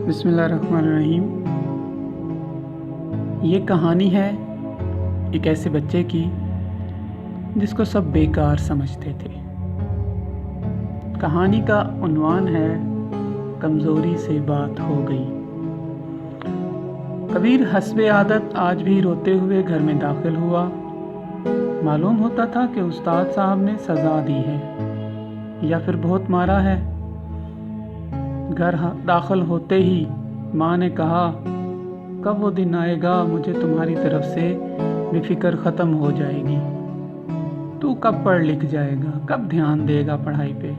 बिस्मिल्लाहिर्रहमानिर्रहीम। ये कहानी है एक ऐसे बच्चे की जिसको सब बेकार समझते थे। कहानी का उन्वान है कमज़ोरी से बात हो गई। कबीर हस्बे आदत आज भी रोते हुए घर में दाखिल हुआ। मालूम होता था कि उस्ताद साहब ने सज़ा दी है या फिर बहुत मारा है। घर दाखिल होते ही माँ ने कहा, कब वो दिन आएगा मुझे तुम्हारी तरफ से भी फिक्र ख़त्म हो जाएगी। तू कब पढ़ लिख जाएगा, कब ध्यान देगा पढ़ाई पे।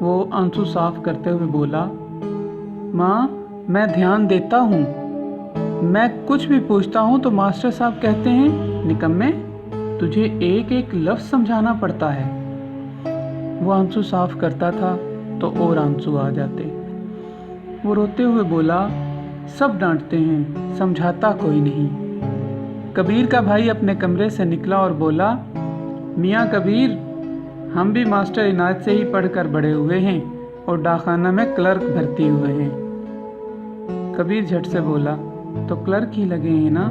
वो आंसू साफ करते हुए बोला, माँ मैं ध्यान देता हूँ, मैं कुछ भी पूछता हूँ तो मास्टर साहब कहते हैं निकम्मे तुझे एक एक लफ्ज़ समझाना पड़ता है। वो आंसू साफ करता था तो और आंसू आ जाते। वो रोते हुए बोला, सब डांटते हैं, समझाता कोई नहीं। कबीर का भाई अपने कमरे से निकला और बोला, मियाँ कबीर, हम भी मास्टर इनायत से ही पढ़कर बड़े हुए हैं और डाकखाना में क्लर्क भर्ती हुए हैं। कबीर झट से बोला, तो क्लर्क ही लगे हैं ना,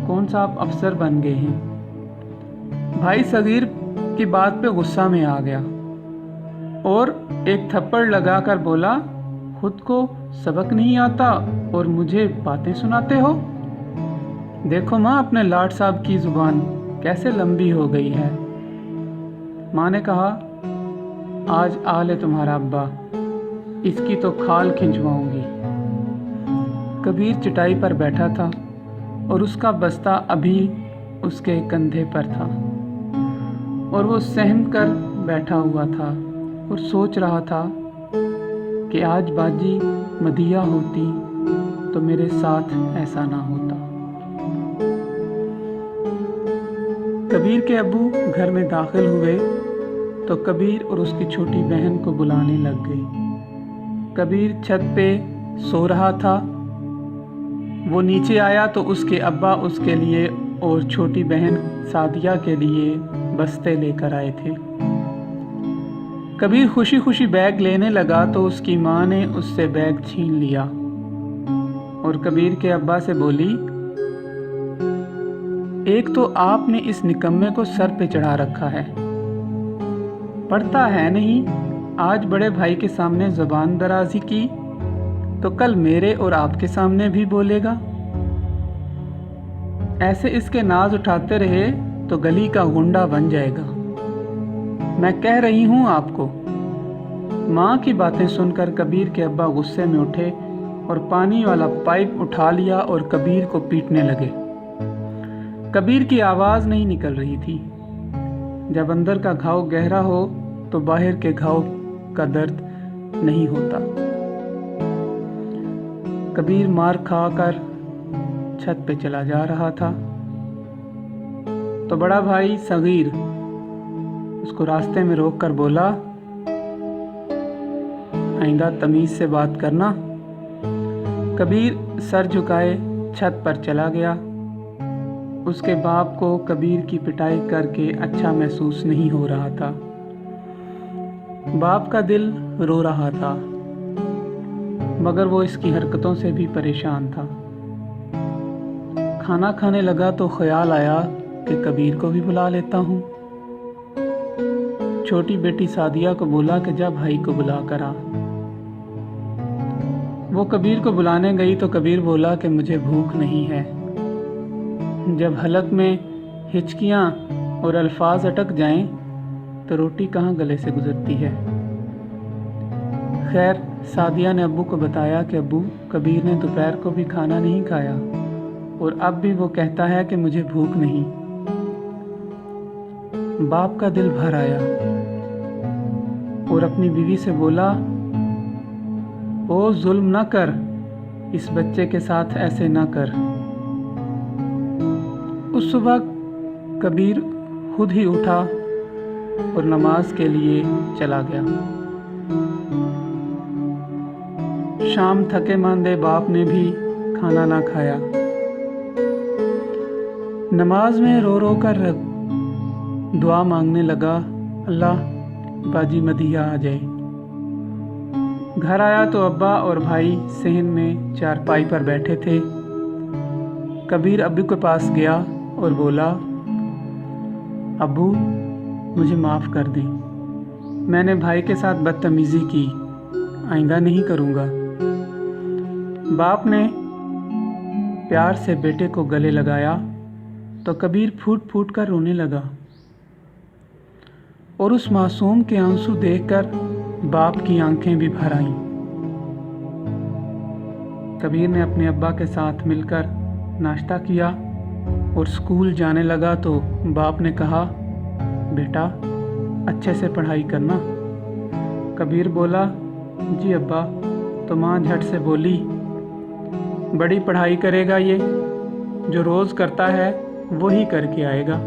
कौन सा आप अफसर बन गए हैं। भाई सगीर की बात पे गुस्सा में आ गया और एक थप्पड़ लगाकर बोला, खुद को सबक नहीं आता और मुझे बातें सुनाते हो। देखो माँ, अपने लाट साहब की जुबान कैसे लंबी हो गई है। माँ ने कहा, आज आल है तुम्हारा अब्बा, इसकी तो खाल खिंचवाऊंगी। कबीर चटाई पर बैठा था और उसका बस्ता अभी उसके कंधे पर था और वो सहम कर बैठा हुआ था और सोच रहा था कि आज बाजी मदिया होती तो मेरे साथ ऐसा ना होता। कबीर के अब्बू घर में दाखिल हुए तो कबीर और उसकी छोटी बहन को बुलाने लग गई। कबीर छत पे सो रहा था। वो नीचे आया तो उसके अब्बा उसके लिए और छोटी बहन सादिया के लिए बस्ते लेकर आए थे। कबीर खुशी खुशी बैग लेने लगा तो उसकी माँ ने उससे बैग छीन लिया और कबीर के अब्बा से बोली, एक तो आपने इस निकम्मे को सर पे चढ़ा रखा है, पढ़ता है नहीं, आज बड़े भाई के सामने ज़बान दराजी की तो कल मेरे और आपके सामने भी बोलेगा। ऐसे इसके नाज उठाते रहे तो गली का गुंडा बन जाएगा। मैं कह रही हूँ आपको। माँ की बातें सुनकर कबीर के अब्बा गुस्से में उठे और पानी वाला पाइप उठा लिया और कबीर को पीटने लगे। कबीर की आवाज़ नहीं निकल रही थी। जब अंदर का घाव गहरा हो तो बाहर के घाव का दर्द नहीं होता। कबीर मार खाकर छत पे चला जा रहा था तो बड़ा भाई सगीर उसको रास्ते में रोक कर बोला, आइंदा तमीज से बात करना। कबीर सर झुकाए छत पर चला गया। उसके बाप को कबीर की पिटाई करके अच्छा महसूस नहीं हो रहा था। बाप का दिल रो रहा था मगर वो इसकी हरकतों से भी परेशान था। खाना खाने लगा तो ख्याल आया कि कबीर को भी बुला लेता हूँ। छोटी बेटी सादिया को बोला कि जा भाई को बुला कर आ। वो कबीर को बुलाने गई तो कबीर बोला कि मुझे भूख नहीं है। जब हलक में हिचकियाँ और अल्फाज अटक जाएं तो रोटी कहाँ गले से गुजरती है। खैर सादिया ने अब्बू को बताया कि अब्बू, कबीर ने दोपहर को भी खाना नहीं खाया और अब भी वो कहता है कि मुझे भूख नहीं। बाप का दिल भर आया और अपनी बीवी से बोला, ओ जुल्म ना कर, इस बच्चे के साथ ऐसे ना कर। उस सुबह कबीर खुद ही उठा और नमाज के लिए चला गया। शाम थके मांदे बाप ने भी खाना ना खाया। नमाज में रो रो कर दुआ मांगने लगा, अल्लाह बाजी मदिया आ जाए। घर आया तो अब्बा और भाई सहन में चारपाई पर बैठे थे। कबीर अब्बू के पास गया और बोला, अब्बू मुझे माफ़ कर दें, मैंने भाई के साथ बदतमीज़ी की, आइंदा नहीं करूँगा। बाप ने प्यार से बेटे को गले लगाया तो कबीर फूट फूट कर रोने लगा और उस मासूम के आंसू देखकर बाप की आंखें भी भर आईं। कबीर ने अपने अब्बा के साथ मिलकर नाश्ता किया और स्कूल जाने लगा तो बाप ने कहा, बेटा अच्छे से पढ़ाई करना। कबीर बोला, जी अब्बा। तो माँ झट से बोली, बड़ी पढ़ाई करेगा ये, जो रोज़ करता है वही करके आएगा।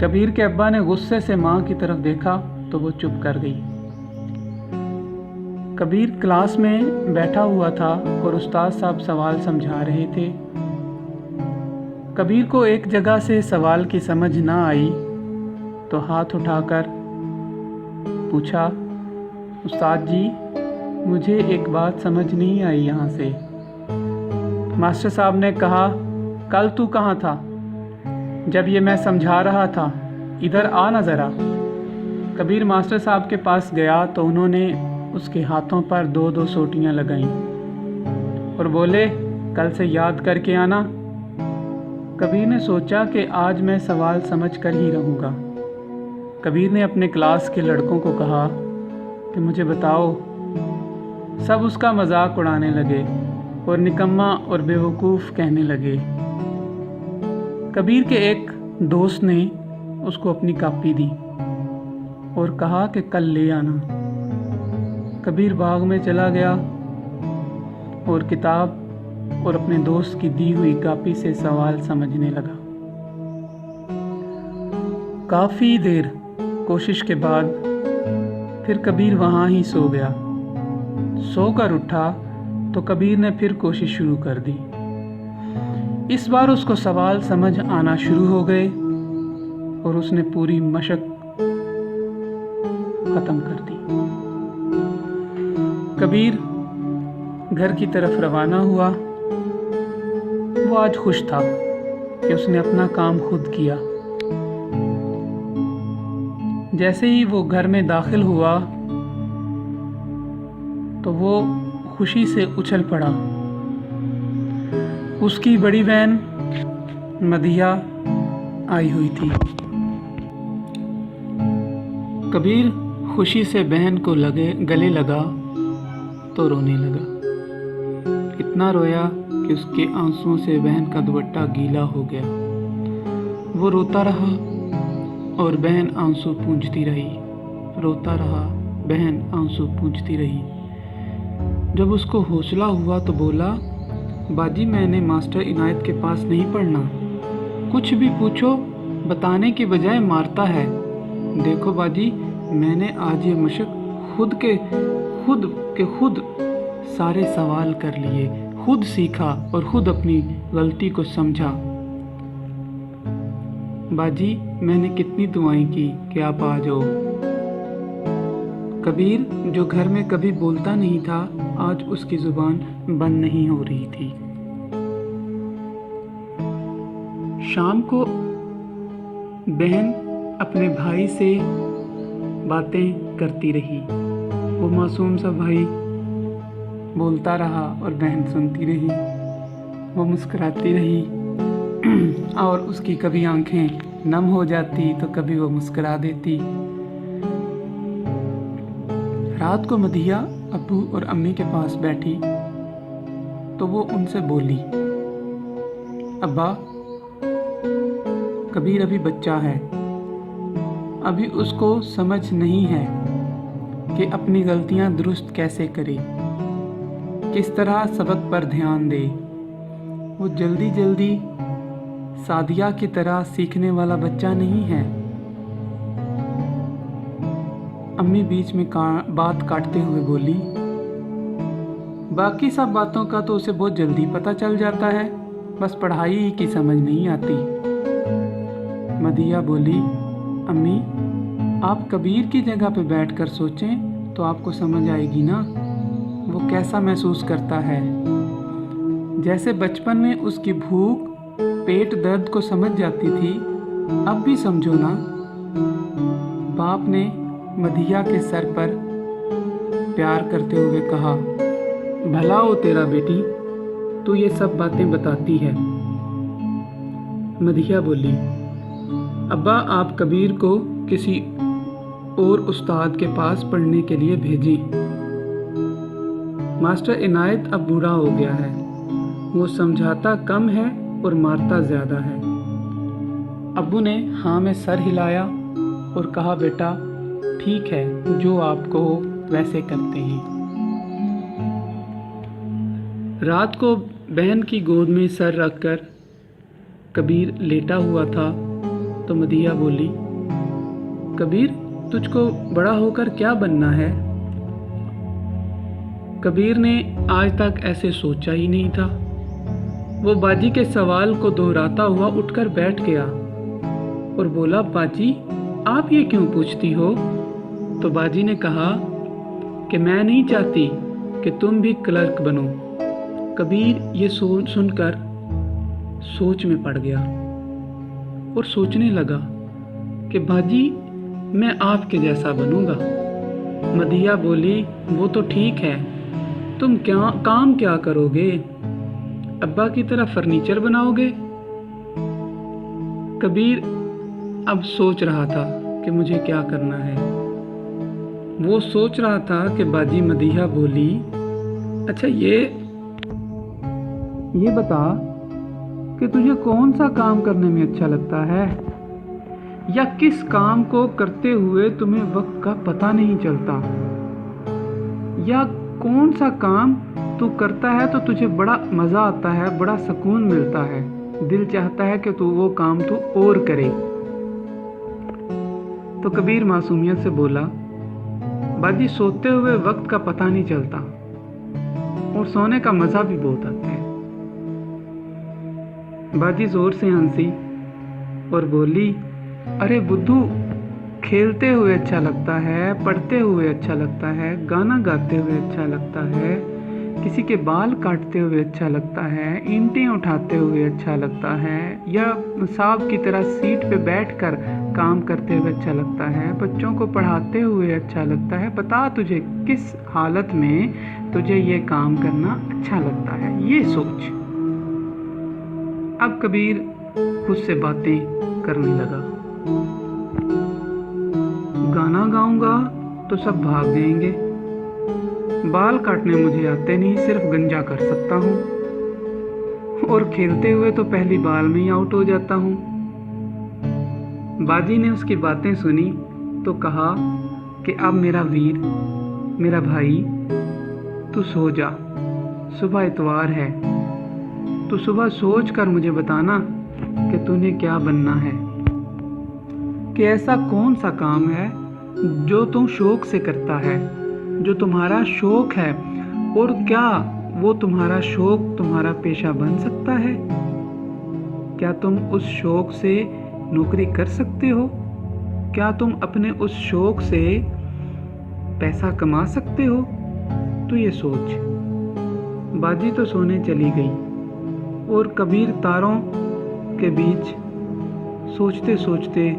कबीर के अब्बा ने गुस्से से माँ की तरफ देखा तो वो चुप कर गई। कबीर क्लास में बैठा हुआ था और उस्ताद साहब सवाल समझा रहे थे। कबीर को एक जगह से सवाल की समझ ना आई तो हाथ उठाकर पूछा, उस्ताद जी मुझे एक बात समझ नहीं आई यहाँ से। मास्टर साहब ने कहा, कल तू कहाँ था जब ये मैं समझा रहा था, इधर आ ना ज़रा। कबीर मास्टर साहब के पास गया तो उन्होंने उसके हाथों पर 2-2 सोटियाँ लगाईं और बोले, कल से याद करके आना। कबीर ने सोचा कि आज मैं सवाल समझ कर ही रहूँगा। कबीर ने अपने क्लास के लड़कों को कहा कि मुझे बताओ। सब उसका मजाक उड़ाने लगे और निकम्मा और बेवकूफ़ कहने लगे। कबीर के एक दोस्त ने उसको अपनी कॉपी दी और कहा कि कल ले आना। कबीर बाग में चला गया और किताब और अपने दोस्त की दी हुई कॉपी से सवाल समझने लगा। काफ़ी देर कोशिश के बाद फिर कबीर वहाँ ही सो गया। सोकर उठा तो कबीर ने फिर कोशिश शुरू कर दी। इस बार उसको सवाल समझ आना शुरू हो गए और उसने पूरी मशक ख़त्म कर दी। कबीर घर की तरफ रवाना हुआ। वो आज खुश था कि उसने अपना काम खुद किया। जैसे ही वो घर में दाखिल हुआ तो वो खुशी से उछल पड़ा। उसकी बड़ी बहन मदिया आई हुई थी। कबीर खुशी से बहन को गले लगा तो रोने लगा। इतना रोया कि उसके आंसुओं से बहन का दुपट्टा गीला हो गया। वो रोता रहा और बहन आंसू पूंछती रही। रोता रहा, बहन आंसू पूंछती रही। जब उसको हौसला हुआ तो बोला, बाजी मैंने मास्टर इनायत के पास नहीं पढ़ना। कुछ भी पूछो बताने के बजाय मारता है। देखो बाजी, मैंने आज ये मशक खुद सारे सवाल कर लिए, खुद सीखा और खुद अपनी गलती को समझा। बाजी मैंने कितनी दुआएं की कि आप आ जाओ। कबीर जो घर में कभी बोलता नहीं था, आज उसकी जुबान बंद नहीं हो रही थी। शाम को बहन अपने भाई से बातें करती रही। वो मासूम सा भाई बोलता रहा और बहन सुनती रही। वो मुस्कुराती रही और उसकी कभी आंखें नम हो जाती तो कभी वो मुस्कुरा देती। रात को मदिया अब्बू और अम्मी के पास बैठी तो वो उनसे बोली, अब्बा कबीर अभी बच्चा है, अभी उसको समझ नहीं है कि अपनी गलतियां दुरुस्त कैसे करे, किस तरह सबक पर ध्यान दे। वो जल्दी जल्दी सादिया की तरह सीखने वाला बच्चा नहीं है। अम्मी बीच में बात काटते हुए बोली, बाकी सब बातों का तो उसे बहुत जल्दी पता चल जाता है, बस पढ़ाई की समझ नहीं आती। मदिया बोली, अम्मी आप कबीर की जगह पे बैठकर सोचें तो आपको समझ आएगी ना वो कैसा महसूस करता है। जैसे बचपन में उसकी भूख पेट दर्द को समझ जाती थी, अब भी समझो ना। बाप ने मधिया के सर पर प्यार करते हुए कहा, भला हो तेरा बेटी, तू ये सब बातें बताती है। मधिया बोली, अब्बा आप कबीर को किसी और उस्ताद के पास पढ़ने के लिए भेजें। मास्टर इनायत अब बूढ़ा हो गया है, वो समझाता कम है और मारता ज़्यादा है। अब्बू ने हाँ में सर हिलाया और कहा, बेटा ठीक है, जो आपको हो वैसे करते हैं। रात को बहन की गोद में सर रखकर कबीर लेटा हुआ था तो मधिया बोली, कबीर तुझको बड़ा होकर क्या बनना है? कबीर ने आज तक ऐसे सोचा ही नहीं था। वो बाजी के सवाल को दोहराता हुआ उठकर बैठ गया और बोला, बाजी आप ये क्यों पूछती हो? तो बाजी ने कहा कि मैं नहीं चाहती कि तुम भी क्लर्क बनो। कबीर ये सुनकर सोच में पड़ गया और सोचने लगा कि बाजी मैं आपके जैसा बनूंगा। मधिया बोली, वो तो ठीक है, तुम काम क्या करोगे? अब्बा की तरह फर्नीचर बनाओगे? कबीर अब सोच रहा था कि मुझे क्या करना है। वो सोच रहा था कि बाजी मधिया बोली, अच्छा ये बता कि तुझे कौन सा काम करने में अच्छा लगता है, या किस काम को करते हुए तुम्हें वक्त का पता नहीं चलता, या कौन सा काम तू करता है तो तुझे बड़ा मज़ा आता है, बड़ा सुकून मिलता है, दिल चाहता है कि तू वो काम तू और करे। तो कबीर मासूमियत से बोला, बाजी सोते हुए वक्त का पता नहीं चलता और सोने का मज़ा भी बहुत आता है। बाजी जोर से हंसी और बोली, अरे बुद्धू, खेलते हुए अच्छा लगता है, पढ़ते हुए अच्छा लगता है, गाना गाते हुए अच्छा लगता है, किसी के बाल काटते हुए अच्छा लगता है, ईंटें उठाते हुए अच्छा लगता है, या सांप की तरह सीट पे बैठकर काम करते हुए अच्छा लगता है, बच्चों को पढ़ाते हुए अच्छा लगता है। बता तुझे किस हालत में तुझे ये काम करना अच्छा लगता है, ये सोच। अब कबीर खुद से बातें करने लगा। गाना गाऊंगा तो सब भाग जाएंगे, बाल काटने मुझे आते नहीं, सिर्फ गंजा कर सकता हूँ, और खेलते हुए तो पहली बाल में ही आउट हो जाता हूँ। बाजी ने उसकी बातें सुनी तो कहा कि अब मेरा वीर, मेरा भाई, तू सो जा, सुबह इतवार है, तू सुबह सोच कर मुझे बताना कि तूने क्या बनना है, कि ऐसा कौन सा काम है जो तुम शौक से करता है, जो तुम्हारा शौक है, और क्या वो तुम्हारा शौक तुम्हारा पेशा बन सकता है? क्या तुम उस शौक से नौकरी कर सकते हो? क्या तुम अपने उस शौक से पैसा कमा सकते हो? तो ये सोच। बाजी तो सोने चली गई और कबीर तारों के बीच सोचते सोचते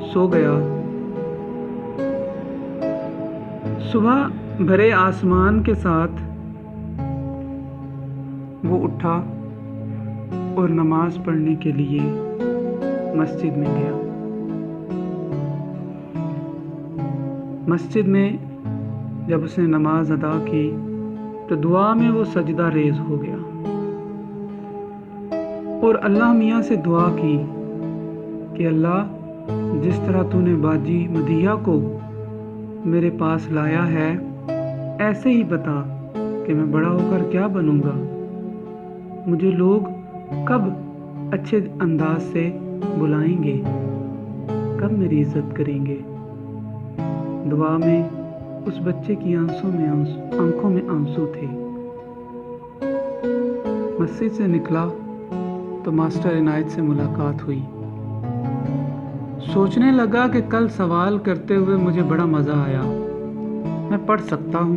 सो गया। सुबह भरे आसमान के साथ वो उठा और नमाज पढ़ने के लिए मस्जिद में गया। मस्जिद में जब उसने नमाज अदा की तो दुआ में वो सजदा रेज हो गया और अल्लाह मियाँ से दुआ की कि अल्लाह, जिस तरह तूने बाजी मधिया को मेरे पास लाया है, ऐसे ही बता कि मैं बड़ा होकर क्या बनूंगा। मुझे लोग कब अच्छे अंदाज से बुलाएंगे, कब मेरी इज्जत करेंगे। दुआ में उस बच्चे की आंखों में आंसू थे। मस्जिद से निकला तो मास्टर इनायत से मुलाकात हुई। सोचने लगा कि कल सवाल करते हुए मुझे बड़ा मज़ा आया, मैं पढ़ सकता हूँ,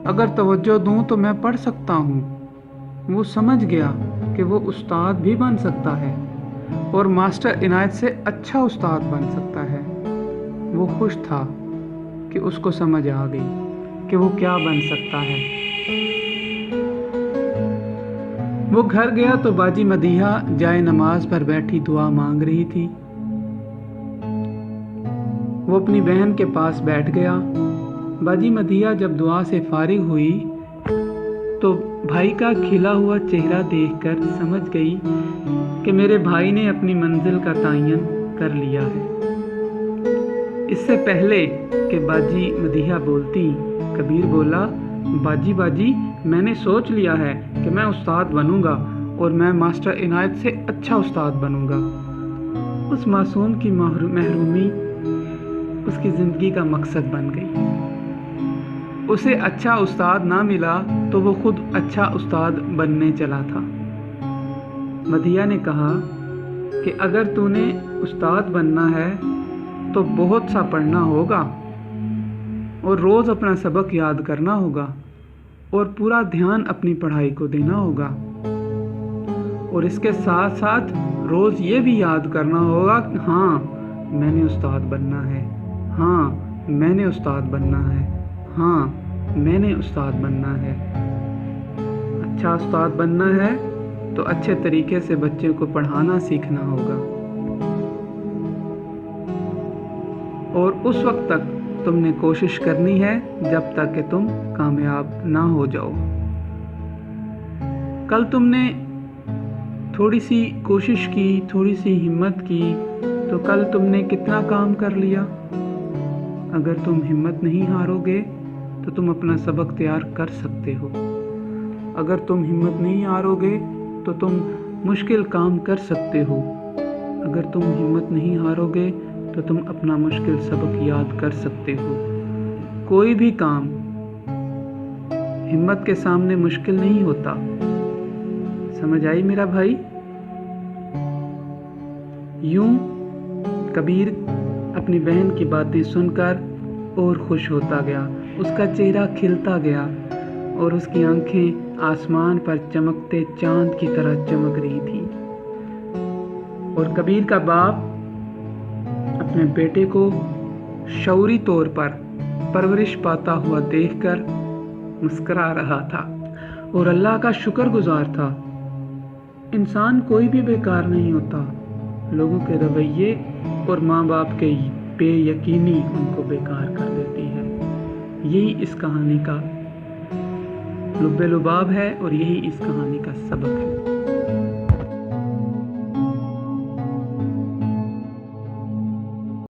अगर तवज्जो दूँ तो मैं पढ़ सकता हूँ। वो समझ गया कि वो उस्ताद भी बन सकता है और मास्टर इनायत से अच्छा उस्ताद बन सकता है। वो खुश था कि उसको समझ आ गई कि वो क्या बन सकता है। वो घर गया तो बाजी मदीहा जाए नमाज पर बैठी दुआ मांग रही थी। वो अपनी बहन के पास बैठ गया। बाजी मदीहा जब दुआ से फारिग हुई तो भाई का खिला हुआ चेहरा देखकर समझ गई कि मेरे भाई ने अपनी मंजिल का तयन कर लिया है। इससे पहले कि बाजी मदीहा बोलती, कबीर बोला, बाजी बाजी मैंने सोच लिया है कि मैं उस्ताद बनूंगा और मैं मास्टर इनायत से अच्छा उस्ताद बनूंगा। उस मासूम की महरूमी उसकी ज़िंदगी का मकसद बन गई। उसे अच्छा उस्ताद ना मिला तो वो खुद अच्छा उस्ताद बनने चला था। मदीहा ने कहा कि अगर तूने उस्ताद बनना है तो बहुत सा पढ़ना होगा और रोज़ अपना सबक याद करना होगा और पूरा ध्यान अपनी पढ़ाई को देना होगा, और इसके साथ साथ रोज़ ये भी याद करना होगा कि हाँ मैंने उस्ताद बनना है, हाँ मैंने उस्ताद बनना है, हाँ मैंने उस्ताद बनना है। अच्छा उस्ताद बनना है तो अच्छे तरीके से बच्चे को पढ़ाना सीखना होगा, और उस वक्त तक तुमने कोशिश करनी है जब तक कि तुम कामयाब ना हो जाओ। कल तुमने थोड़ी सी कोशिश की, थोड़ी सी हिम्मत की, तो कल तुमने कितना काम कर लिया। अगर तुम हिम्मत नहीं हारोगे तो तुम अपना सबक तैयार कर सकते हो। अगर तुम हिम्मत नहीं हारोगे तो तुम मुश्किल काम कर सकते हो। अगर तुम हिम्मत नहीं हारोगे तो तुम अपना मुश्किल सबक याद कर सकते हो। कोई भी काम हिम्मत के सामने मुश्किल नहीं होता। समझ आई मेरा भाई? यूं कबीर अपनी बहन की बातें सुनकर और खुश होता गया। उसका चेहरा खिलता गया और उसकी आंखें आसमान पर चमकते चांद की तरह चमक रही थी। और कबीर का बाप अपने बेटे को शऊरी तौर पर परवरिश पाता हुआ देखकर मुस्करा रहा था और अल्लाह का शुक्रगुजार था। इंसान कोई भी बेकार नहीं होता। लोगों के रवैये और माँ बाप के बेयकीनी उनको बेकार कर देती है। यही इस कहानी का लुब्बे लुबाब है और यही इस कहानी का